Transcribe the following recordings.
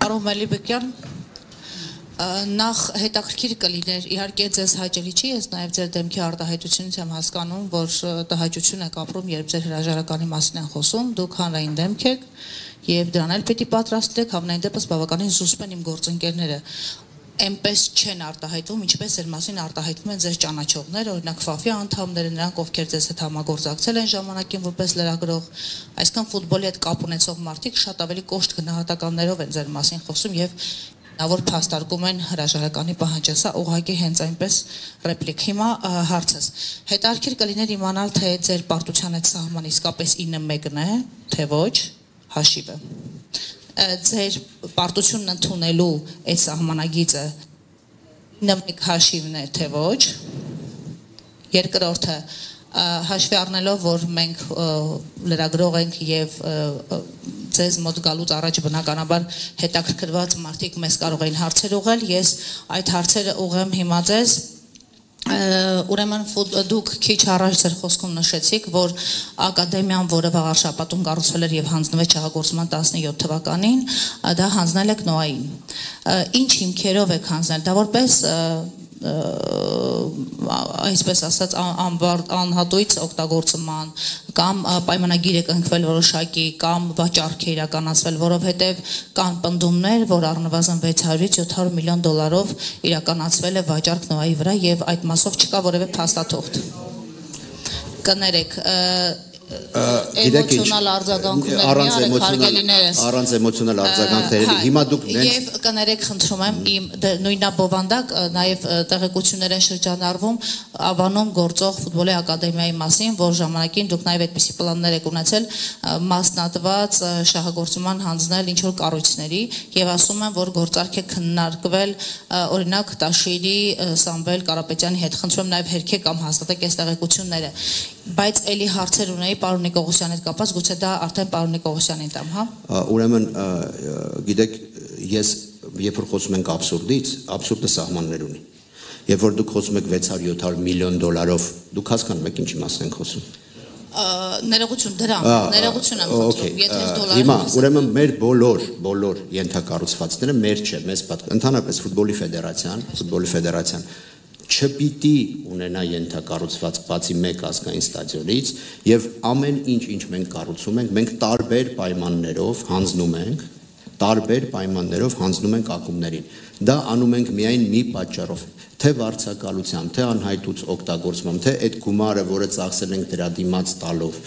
Պարոն Մելիբեկյան, նախ հետաքրքիր կլիներ, իհարկե ձեզ հաճելի չի, ես նաև ձեր դեմքի արտահայտությունից եմ հասկանում, որ տհաճություն եք ապրում, երբ ձեր հրաժարականի մասին են խոսում, դուք հանրային դեմք եք եւ դրան էլ պետք է պատրաստեք, համենայն դեպս բավականին զուսպ են իմ գործընկերները, այնպես չեն արտահայտվում, ինչպես ձեր մասին արտահայտվում են ձեր ճանաչողները, օրինակ ՖԱՖ-ի անդամները, նրանք ովքեր ձեզ հետ համագործակցել են ժամանակին որպես լրագրող, այսքան ֆուտբոլի հետ կապ ունեցող մարդիկ շատ ավելի կոշտ գնահատականներով են ձեր մասին խոսում եւ որ փաստարկում են հրաժարականի պահանջը, սա ուղղակի հենց այնպես ռեպլիկ։ Հիմա հարցս, հետաքրքիր կլիներ իմանալ, թե ձեր պարտության այդ սահմանը իսկապես 9-1-ն է, թե ոչ, հաշիվը։ Ձեր պարտությունն ընդունելու այդ սահմանագիծը 9-1 հաշիվն է, թե ոչ։ Երկրորդը, հաշվի առնելով, որ մենք լրագրող ենք եւ ձեզ մոտ գալուց առաջ բնականաբար հետաքրքրված մարդիկ մեզ կարող էին հարցեր ուղղել, ես այդ հարցերը ուղղեմ հիմա ձեզ, ուրեմն դուք քիչ առաջ ձեր խոսքում նշեցիք, որ ակադեմիան, որը վաղ շաբաթում կառուցվել էր եւ հանձնվեց շահագործման 17 թվականին, դա հանձնել եք ՆՕԱ-ին։ Ինչ հիմքերով եք հանձնել, դա որպես այսպես ասած անհատույց օգտագործման կամ պայմանագիր է կնքվել որոշակի կամ վաճառք է իրականացվել, որովհետև կան պնդումներ, որ առնվազն 600-ից 700 միլիոն դոլարով իրականացվել է վաճառք ՆՕԱ-ի վրա եւ այդ մասով չկա որևէ փաստաթուղթ։ Կներեք, էմոցիոնալ արձագանքներս առանց էմոցիոնալ արձագանքների հիմա դուք եւ կներեք խնդրում եմ իմ նույնաբովանդակ նաեւ տեղեկություններ են շրջանառվում Ավանում գործող ֆուտբոլի ակադեմիայի մասին, որ ժամանակին դուք նաեւ այդպիսի պլաններ եք ունեցել մասնատված շահագործման հանձնել ինչ որ կառույցների եւ ասում են, որ գործարք է քննարկվել օրինակ Տաշիրի Սամվել Կարապետյանի հետ, խնդրում եմ նաեւ հերքեք կամ հաստատեք այս տեղեկությունները, բայց էլի հարցեր ունեի պարոն Նիկողոսյանի հետ կապված, գուցե դա արդեն պարոն Նիկողոսյանին տամ, հա։ Ուրեմն, գիտեք, ես երբ որ խոսում ենք աբսուրդից, աբսուրդը սահմաններ ունի։ Երբ որ դուք խոսում եք 600-700 միլիոն դոլարով, դուք հասկանում եք ինչի մասին ենք խոսում։ Ներողություն դրան, ներողություն եմ խնդրում, եթե դոլարը։ Հիմա, ուրեմն մեր բոլոր ենթակառուցվածքները մեր չէ, մեզ պատկանում, ընդհանրապես ֆուտբոլի ֆեդերացիան չպիտի ունենա ենթակառուցվածք բացի մեկ ազգային ստադիոնից եւ ամեն ինչ մենք կառուցում ենք, մենք տարբեր պայմաններով հանձնում ենք ակումբներին։ Դա անում ենք միայն մի պատճառով, թե վարձակալությամբ, թե անհայտուց օգտագործմամբ, թե այդ գումարը, որը ծախսել ենք դրա դիմաց տալով։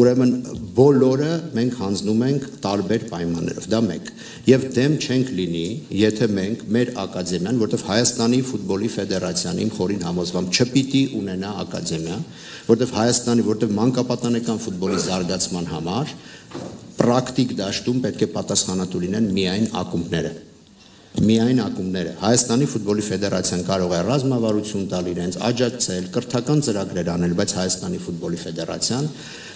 Ուրեմն բոլորը մենք հանձնում ենք տարբեր պայմաններով, դա մեկ։ Եվ դեմ չենք լինի, եթե մենք մեր ակադեմիան, որտեղ Հայաստանի ֆուտբոլի ֆեդերացիան իմ խորին համոզմամբ չպիտի ունենա ակադեմիա, որտեղ մանկապատանեկան ֆուտբոլի զարգացման համար պրակտիկ դաշտում պետք է պատասխանատու լինեն միայն ակումբները։ Հայաստանի ֆուտբոլի ֆեդերացիան կարող է ռազմավարություն տալ իրենց, աջակցել, կրթական ծրագրեր անել, բայց Հայաստանի ֆուտբոլի ֆեդերացիան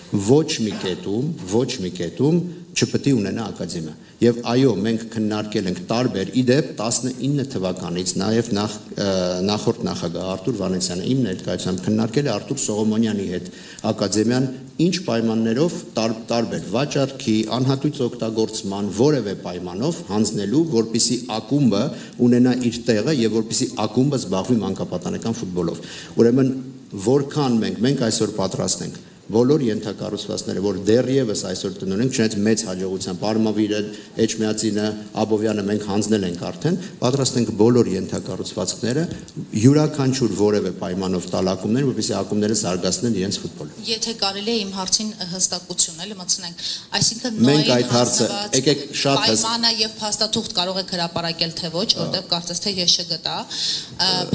ոչ մի կետում չպետք է ունենա ակադեմիա։ Եվ այո, մենք քննարկել ենք տարբեր, իդեպ 19 թվականից նաև նախորդ նախագահ Արտուր Վանեցյանը իմ ներկայությամբ քննարկել է Արտուր Սողոմոնյանի հետ ակադեմիան ինչ պայմաններով տարբեր վաճառքի, անհատույց օգտագործման որևէ պայմանով հանձնելու, որպեսզի ակումբը ունենա իր տեղը եւ որպեսզի ակումբը զբաղվի մանկապատանեկան ֆուտբոլով։ Ուրեմն որքան մենք այսօր պատրաստ ենք բոլոր ենթակառուցվածքները, որ դեռևս այսօր տնօրենք, չնայած մեծ հաջողությամբ Արմավիրը, Էջմիածինը, Աբովյանը մենք հանձնել ենք արդեն, պատրաստ ենք բոլոր ենթակառուցվածքները յուրաքանչյուր որևէ պայմանով տալ ակումբներին, որպեսզի ակումբները զարգացնեն իրենց ֆուտբոլը։ Եթե կարելի է իմ հարցին հստակություն էլի մտցնենք, այսինքն մենք այդ հարցը եկեք շատ պայմանը եւ փաստաթուղթ կարող եք հրապարակել թե ոչ, որտեղ կարծես թե ես չգտա,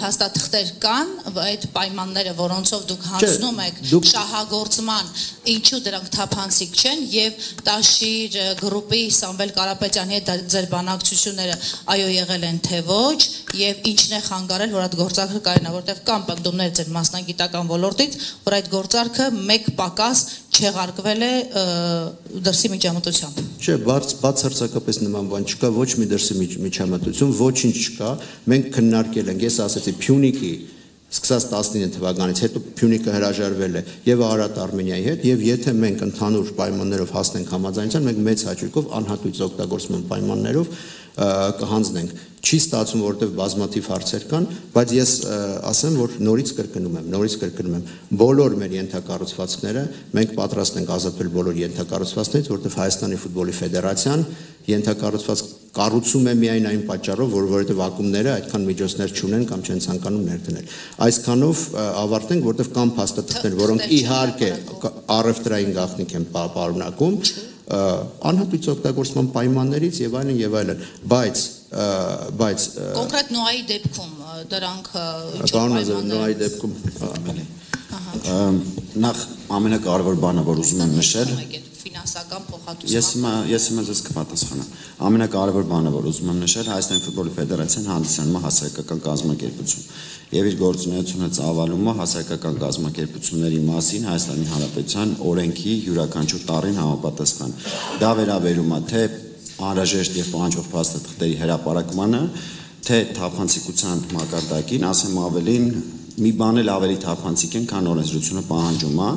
փաստաթղթեր կան, այդ պայմանները, որոնցով դուք հանձնում եք շահագործման, ինչու դրանք թափանցիկ չեն եւ Տաշիր գրուպի Սամվել Կարապետյանի հետ ձեր բանակցությունները այո եղել են թե ոչ եւ ինչն է խանգարել, որ այդ գործարքը կայանա, որտեղ կան պնդումներ ձեր մասնագիտական ոլորտից, որ այդ գործարքը մեկ պակաս չեղարկվել է դրսի միջամտությամբ։ Չէ, բացարձակապես նման բան չկա, ոչ մի դրսի միջամտություն, ոչինչ չկա։ Մենք քննարկել ենք, ես ասացի Փյունիկի սկսած 19 թվականից հետո Փյունիկը հրաժարվել է եւ Արարատ Արմենիայի հետ եւ եթե մենք ընդհանուր պայմաններով հասնենք համաձայնության, մենք մեծ հաճույքով անհատույց օգտագործման պայմաններով կհանձնենք։ Չի ստացվում, որովհետև բազմաթիվ հարցեր կան, բայց ես ասեմ, որ նորից կրկնում եմ, բոլոր մեր ենթակառուցվածքները մենք պատրաստ ենք ազատվել բոլոր ենթակառուցվածքներից, որովհետև Հայաստանի ֆուտբոլի ֆեդերացիան ենթակառուցվածք կառուցում է միայն այն պատճառով, որովհետև ակումբները այդքան միջոցներ չունեն կամ չեն ցանկանում ներդնել։ Այսքանով ավարտենք, որովհետև կան փաստաթղթեր, որոնք իհարկե առևտրային գաղտնիք են պարունակում, անհատույց օգտագործման պայմաններից եւ այլն, բայց կոնկրետ նոայի դեպքում դրանք Պարոն Ազարյան, նոայի դեպքում նախ ամենակարևոր բանը, որ ուզում եմ նշել, ֆինանսական փոխհատուցում։ Ես հիմա ձեզ կպատասխանեմ։ Ամենակարևոր բանը, որ ուզում եմ նշել, Հայաստանի ֆուտբոլի ֆեդերացիան հանդիսանում է հասարակական կազմակերպություն եւ իր գործունեությունը ծավալում է հասարակական կազմակերպությունների մասին Հայաստանի Հանրապետության օրենքի յուրաքանչյուր տառին համապատասխան։ Դա վերաբերում է թե անհրաժեշտ եւ պահանջող փաստաթղթերի հրապարակմանը, թե թափանցիկության մակարդակին, ասեմ ավելին, մի բան էլ ավելի թափանցիկ են, քան օրենսդրությունը պահանջում է։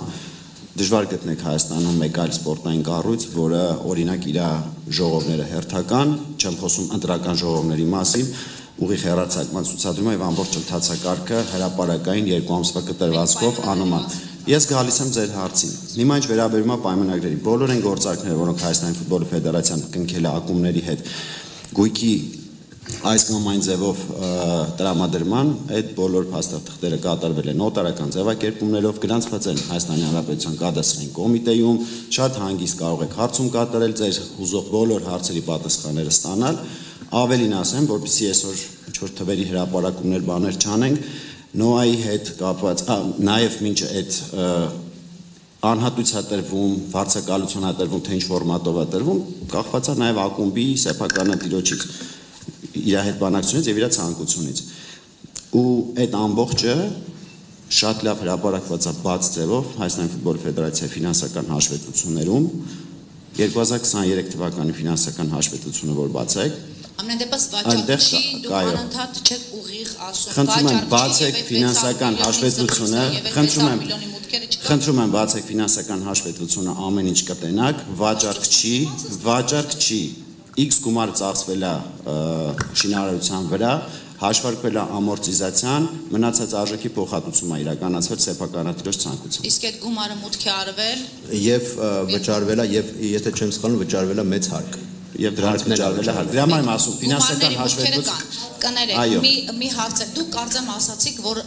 Դժվար գտնեք Հայաստանում մեկ այլ սպորտային կառույց, որը օրինակ իր ժողովները հերթական, չեմ խոսում ընտրական ժողովների մասին, ուղիղ հեռարձակման ցուցադրում է եւ ամբողջ ընթացակարգը հրապարակային 2 ամսվա կտրվածքով անում է։ Ես գալիս եմ ձեր հարցին։ Հիմա ինչ վերաբերում է պայմանագրերի, բոլոր այն գործարքները, որոնք Հայաստանի ֆուտբոլի ֆեդերացիան կնքել է ակումբների հետ, գույքի այս կամ այն ձևով տրամադրման, այդ բոլոր փաստաթղթերը կատարվել են նոտարական ձևակերպումներով, գրանցված են Հայաստանի Հանրապետության կադաստրային կոմիտեում, շատ հանգիստ կարող եք հարցում կատարել, ձեր հուզող բոլոր հարցերի պատասխանները ստանալ, ավելին ասեմ, որպեսզի այսօր ինչ-որ թվերի հրապարակումներ բաներ չանենք, նոայի հետ կապված, նաև մինչ այդ անհատույց վարձակալություն տրվում, թե ինչ ֆորմատով է տրվում, կախված է նաև ակումբի սեփականատիրոջից իր հետ բանակցությունից եւ իր ցանկությունից։ Ու այդ ամբողջը շատ լավ հրապարակված է բաց ձևով Հայաստանի ֆուտբոլի ֆեդերացիայի ֆինանսական հաշվետվություններում 2023 թվականի ֆինանսական հաշվետվությունը, որ բացեք, ամեն դեպս վաճառքի դուք անընդհատ չեք ուղիղ ասում խնդրում եմ բացեք ֆինանսական հաշվետվությունը, խնդրում եմ բացեք ֆինանսական հաշվետվությունը, ամեն ինչ կտենաք, վաճառք չի, X գումարը ծախսվել է շինարարության վրա, հաշվարկվել է ամորտիզացիան, մնացած արժեքի փոխհատուցում է իրականացվել սեփականատիրոջ ցանկությամբ։ Իսկ այդ գումարը մուտքի արվել եւ վճարվել է եւ եթե չեմ սխալվում վճարվել է մեծ հարկ։ Եվ դրանց վճարվել է հարկ։ Դրա համար եմ ասում, ֆինանսական հաշվետվություն։ Կներեք, մի հարց է, դուք կարծեմ ասացիք, որ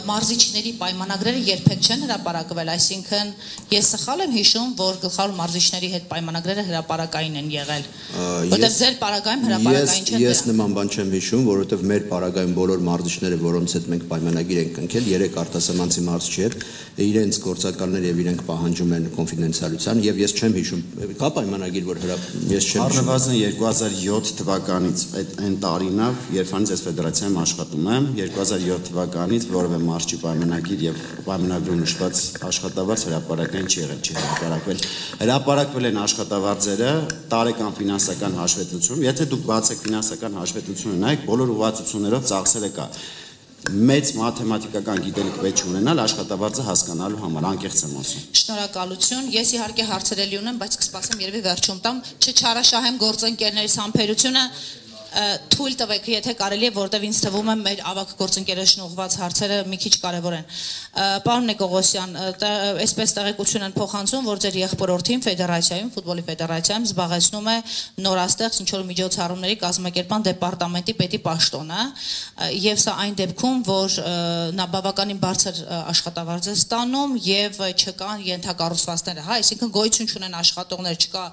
մարզիչների պայմանագրերը երբեք չեն հրապարակվել, այսինքն ես սխալ եմ հիշում, որ գլխավոր մարզիչների հետ պայմանագրերը հրապարակային են եղել, որտեղ ձեր պարագայում հրապարակային չեն։ Ես նման բան չեմ հիշում, որովհետև մեր պարագայում բոլոր մարզիչները, որոնց հետ մենք պայմանագիր ենք կնքել, 3 արտասահմանցի մարզչի հետ, իրենց գործակալներ եւ իրենք պահանջում են կոնֆիդենցիալության եւ ես չեմ հիշում, կա պայմանագիր, որ ես չեմ հիշում։ 2007 թվականից այն տարին է, երբ ես ֆեդերացիայում աշխատում եմ, 2007 թվականից որևէ մարզչի պայմանագիր եւ պայմանագրում նշված աշխատավարձ հրապարակային չի եղել, չի հրապարակվել։ Հրապարակվել են աշխատավարձերը տարեկան ֆինանսական հաշվետվություն, եթե դուք բացեք ֆինանսական հաշվետվությունը նայեք, բոլոր ուղղվածություններով ծախսերը կա։ Մեծ մաթեմատիկական գիտելիք պետք ունենալ աշխատավարձը հասկանալու համար, անկեղծ եմ ասում։ Շնորհակալություն։ Ես իհարկե հարցերելի ունեմ, բայց կսպասեմ երևի վերջում տամ, չչարաշահեմ գործընկերներից համբերությունը, թույլ տվեք, եթե կարելի է, որտեղ ինձ թվում է մեր ավագ գործընկերոջն ուղղված հարցերը մի քիչ կարևոր են։ Պարոն Նիկողոսյան, այսպես տեղեկություն են փոխանցում, որ ձեր եղբորորդին ֆեդերացիայում, ֆուտբոլի ֆեդերացիայում զբաղեցնում է նորաստեղծ ինչ-որ միջոցառումների կազմակերպման դեպարտամենտի պետի պաշտոնը, եւ սա այն դեպքում, որ նա բավականին բարձր աշխատավարձ է ստանում եւ չկան ենթակառուցվածքները, հա, այսինքն գոյություն չունեն աշխատողներ, չկա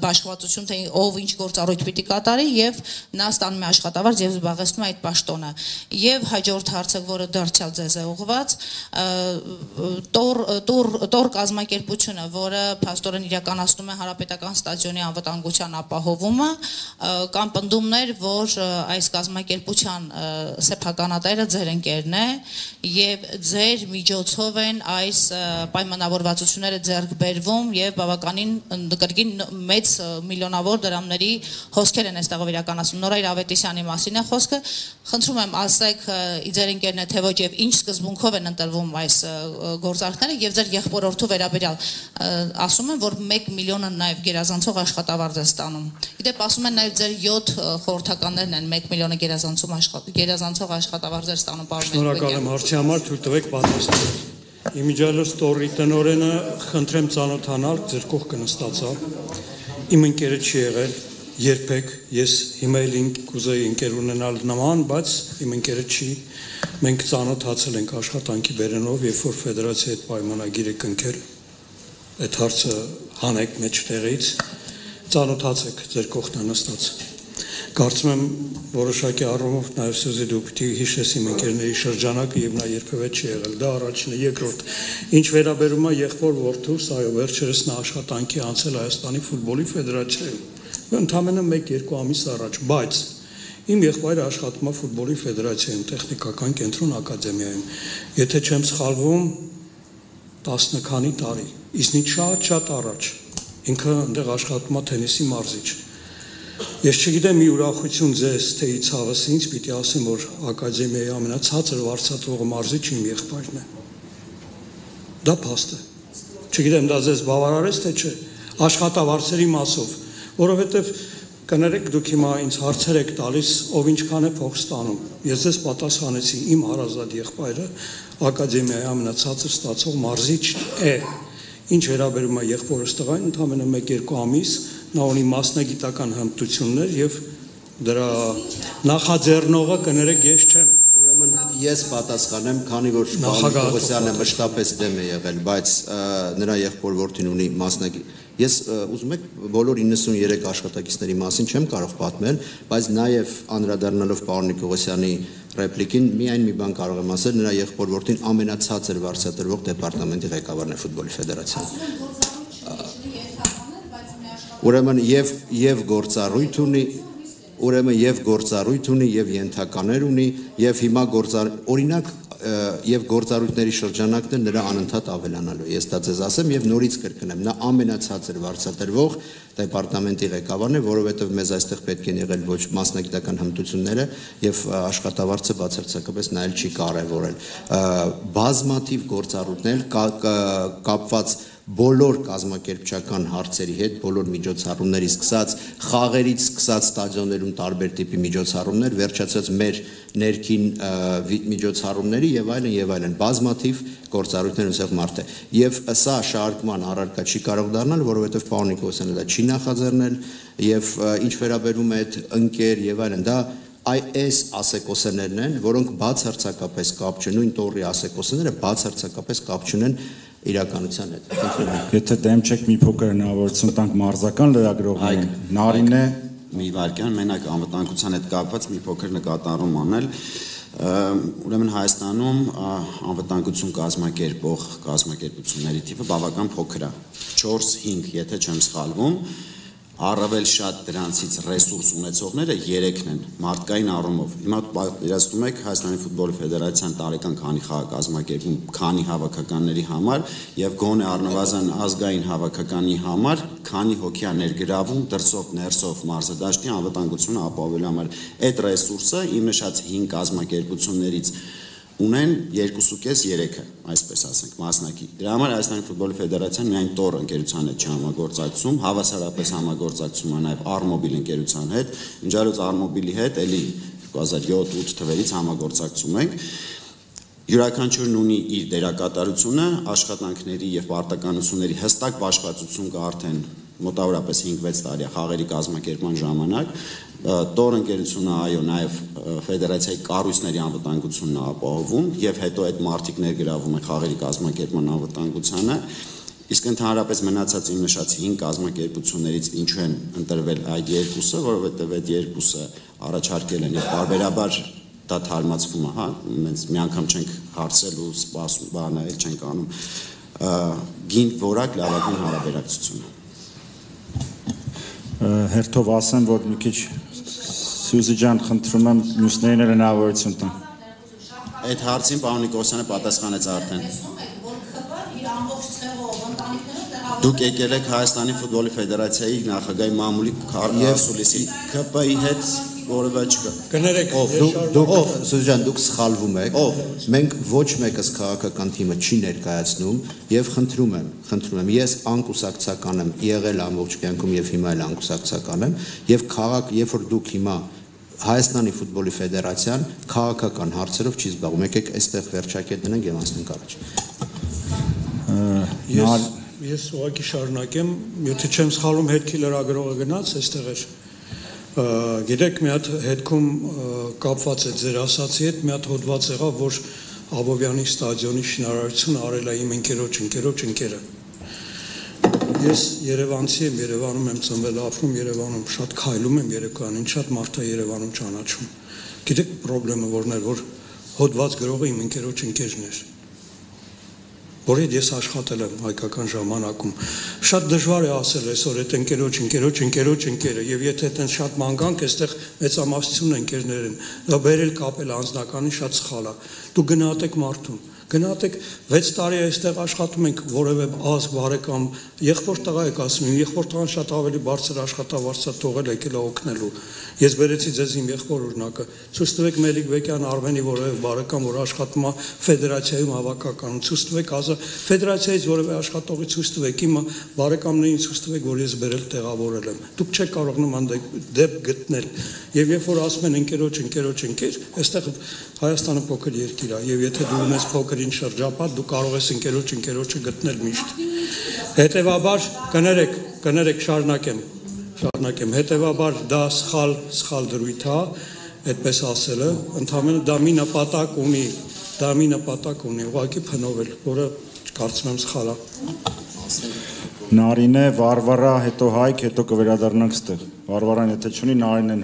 բաշխվածություն, թե ով ինչ գործառույթ պիտի կատարի եւ նա ստանում է աշխատավարձ եւ զբաղեցնում է այդ պաշտոնը։ Եվ հաջորդ հարցը, որը դարձյալ ձեզ է ուղղված, տոր կազմակերպությունը, որը փաստորեն իրականացնում է հանրապետական ստադիոնի անվտանգության ապահովումը, կամ պնդումներ, որ այս կազմակերպության սեփականատերը ձեր ընկերն է եւ ձեր միջոցով են այս պայմանավորվածությունները ձեռք բերվում եւ բավականին կրկին մեծ միլիոնավոր դրամների հոսքեր են այստեղով իրականացնում։ Նորայր Ավետիսյանի մասին է խոսքը, խնդրում եմ ասեք ձեր ընկերն է թե ոչ եւ ինչ սկզբունքով են ընտրվում այս գործարքները եւ ձեր եղբորորդու վերաբերյալ ասում են, որ 1 միլիոնը նաեւ գերազանցող աշխատավարձ է ստանում։ Իդեպ ասում են նաեւ ձեր 7 խորհրդականներն են 1 միլիոնը գերազանցող աշխատավարձ ստանում, պարոն։ Շնորհակալ եմ հարցի համար, թույլ տվեք պատասխանել։ Իմիջիալոս տորի տնօրենը խնդրեմ ծանոթանալ, ձեր կողքը նստացա։ Իմ ընկերը չի եղել երբեք, ես հիմա էլ կուզեի ընկեր ունենալ նման, բայց իմ ընկերը չի։ Մենք ծանոթացել ենք աշխատանքի բերենով, երբ որ ֆեդերացիայի հետ պայմանագիր է կնքել, այդ հարցը հանեք մեջտեղից, ծանոթացեք, ձեր կողքն նստած։ Կարծում եմ որոշակի առումով նաև Սյուզի դու պիտի հիշես իմ ընկերների շրջանակը եւ նա երբևէ չի եղել, դա առաջինը, երկրորդ։ Ինչ վերաբերում է եղբոր որդուս, այո, վերջերս նա աշխատանքի անցել Հայաստանի ֆուտբոլի ֆեդերացիայում, ընդամենը 1-2 ամիս առաջ, բայց իմ եղբայրը աշխատում է ֆուտբոլի ֆեդերացիայում, տեխնիկական կենտրոն ակադեմիայում, եթե չեմ սխալվում, 10 քանի տարի, իսկի շատ առաջ, ինքը այնտեղ աշխատում է թենիսի մարզիչ։ Ես չգիտեմ մի ուրախություն ձեզ, թե ցավս ինձ, պիտի ասեմ, որ ակադեմիայի ամենացածր վարձատրողը մարզիչ իմ եղբայրն է։ Դա փաստ է։ Չգիտեմ դա ձեզ բավարարես թե չէ, աշխատավարձերի մասով, որովհետև կներեք դուք հիմա ինձ հարցեր եք տալիս, ով ինչքան է փող ստանում։ Ես ձեզ պատասխանեցի, իմ հարազատ եղբայրը ակադեմիայի ամենացածր ստացող մարզիչ է։ Ինչ վերաբերում է եղբորս տղային, ընդամենը 1-2 ամիս նա ունի մասնագիտական հմտություններ եւ դրա նախաձեռնողը կներեք ես չեմ։ Ուրեմն ես պատասխանեմ, քանի որ պարոն Պողոսյանը մշտապես դեմ է եղել, բայց նրա եղբոր որդին ունի մասնագիտ։ Ես ուզում եք բոլոր 93 աշխատակիցների մասին չեմ կարող պատմել, բայց նաեւ անդրադառնալով պարոն Պողոսյանի ռեպլիկին միայն մի բան կարող եմ ասել, նրա եղբոր որդին ամենացածր վարձատրվող դեպարտամենտի ղեկավարն է ֆուտբոլի ֆեդերացիայում։ Ուրեմն եւ գործառույթ ունի, ուրեմն եւ գործառույթ ունի եւ ենթականեր ունի եւ հիմա օրինակ եւ գործառույթների շրջանակն է նրա անընդհատ ավելանալու։ Ես դա ձեզ ասեմ եւ նորից կրկնեմ, նա ամենացածր վարձատրվող դեպարտամենտի ղեկավարն է, որովհետեւ մեզ այստեղ պետք են եղել ոչ մասնագիտական հմտությունները եւ աշխատավարձը բացարձակապես նայել չի կարեւորել։ Բազմաթիվ գործառույթներ կապված բոլոր կազմակերպչական հարցերի հետ, բոլոր միջոցառումների սկսած խաղերից սկսած ստադիոններում տարբեր տիպի միջոցառումներ, վերջացած մեր ներքին միջոցառումների եւ այլն, բազմաթիվ գործառույթներ ունեցող մարդ է։ Եվ սա շարժման առարկա չի կարող դառնալ, որովհետեւ պարոն Նիկոլոսյանը դա չի նախաձեռնել եւ ինչ վերաբերում է այդ ընկեր եւ այլն, դա այս ասեկոսներն են, որոնք բացարձակապես կապ չունեն, նույն տորի ասեկոսները բացարձակապես կապ չունեն իրականության հետ։ Եթե դեմ չեք մի փոքր հնարավորություն տանք մարզական լրագրողներին, Նարինե մի վարքյան մենակ անվտանգության հետ կապված մի փոքր նկատառում անել, ուրեմն Հայաստանում անվտանգություն կազմակերպող կազմակերպությունների թիվը բավական փոքր է, 4-5, եթե չեմ սխալվում, առավել շատ դրանցից ռեսուրս ունեցողները 3-ն են մարդկային առումով։ Հիմա պատկերացնում եք Հայաստանի ֆուտբոլի ֆեդերացիան տարեկան քանի խաղ կազմակերպում, քանի հավաքականների համար եւ գոնե առնվազն ազգային հավաքականի համար քանի հոգի է ներգրավում դրսով ներսով մարզադաշտի անվտանգությունը ապահովելու համար։ Այդ ռեսուրսը իմ նշած 5 կազմակերպություններից ունեն 2.5-3-ը, այսպես ասենք, մասնակի։ Դրա համար Հայաստանի ֆուտբոլի ֆեդերացիան միայն տոր ընկերության հետ չհամագործակցում, հավասարապես համագործակցում է նաև Արմոբիլ ընկերության հետ, Ինջալոց Արմոբիլի հետ էլի 2007-8 թվերից համագործակցում ենք։ Յուրաքանչյուրն ունի իր դերակատարությունը, աշխատանքների եւ պարտականությունների հստակ բաշխվածություն կա արդեն մոտավորապես 5-6 տարի խաղերի կազմակերպման ժամանակ, տոր ընկերությունը այո նաև ֆեդերացիայի կառույցների անվտանգությունն է ապահովում եւ հետո այդ մարտիկ ներգրավում է խաղերի կազմակերպման անվտանգությանը, իսկ ընդհանրապես մնացած իմ նշած 5 կազմակերպություններից ինչու են ընտրվել այդ երկուսը, որովհետեւ այդ երկուսը առաջարկել են եւ բարբերաբար դա թարմացվում է, հա, մենք մի անգամ չենք հարցել ու սպասում, բանալ չենք անում, գին որակ լավագույն հարաբերակցությունը։ Հերթով ասեմ, որ մի քիչ Սյուզի ջան, խնդրում եմ մյուսներին էլ հնարավորություն տան։ Այդ հարցին պարոն Նիկոլոսյանը պատասխանեց արդեն։ Դուք եկել եք Հայաստանի ֆուտբոլի ֆեդերացիայի նախագահի մամուլի Սուլիսի ԿՊ-ի հետ որևէ չկա։ Կներեք, Սուզան, դուք սխալվում եք։ Մենք ոչ մեկս քաղաքական թիմը չի ներկայացնում եւ խնդրում եմ, ես անկուսակցական եմ եղել ամբողջ կյանքում եւ հիմա էլ անկուսակցական եմ եւ երբ որ դուք հիմա Հայաստանի ֆուտբոլի ֆեդերացիան քաղաքական հարցերով չի զբաղվում, եկեք այստեղ վերջակետ դնենք եւ անցնենք առաջ։ Ես ուղղակի շարունակեմ, եթե չեմ սխալվում, հետքի լրագրողը գնաց, այստեղ էր։ Գիտեք, մի հատ հետքում կապված է ձեր ասացի հետ, մի հատ հոդված եղավ, որ Աբովյանի ստադիոնի շինարարությունը արել է իմ ընկերը։ Ես Երևանցի եմ, Երևանում եմ ծնվել, ապրում Երևանում, շատ քայլում եմ Երևանին, շատ մարդ է Երևանում ճանաչում։ Գիտեք խնդրեմը որն էր, որ հոդված գրողը իմ ընկերոջն էր։ Որ ես աշխատել եմ հայկական ժամանակում։ Շատ դժվար է ասել այսօր այդ ընկերոջը, եւ եթե այդտեղ շատ մանգանք, այստեղ մեծամասնությունը ընկերներ են։ Դա բերել կապել անձնականին շատ սխալ է։ Դու գնահատեք մարդուն։ Գնահատեք 6 տարի այստեղ աշխատում ենք որևէ ազգ բարեկամ եղբոր տղա եք ասում եղբոր տղան շատ ավելի բարձր աշխատավարձա թողել եկել օգնելու ես բերեցի ձեզ իմ եղբոր օրինակը ցույց տվեք Մելիք Բեկյան Արմենի որևէ բարեկամ որ աշխատում է ֆեդերացիայում հավաքականում ցույց տվեք ֆեդերացիայից որևէ աշխատողի ցույց տվեք իմ բարեկամներին ցույց տվեք որ ես բերել տեղավորել եմ դուք չեք կարող նման դեպք գտնել եւ երբ որ ասում են ընկեր այստեղ Հայաստանը փոքր երկիր է եւ եթե դու ունես փոքր շրջապատ դու կարող ես ընկերոջը գտնել միշտ հետեւաբար կներեք շարունակեմ հետեւաբար դա սխալ դրույթ է այդպես ասելը ընդհանրապես դա մի նպատակ ունի ուղղակի փնովել որը կարծում եմ սխալ է Նարինե Վարվարա հետո Հայկ հետո կվերադառնանք ստեղ Վարվարան եթե չունի Նարինեն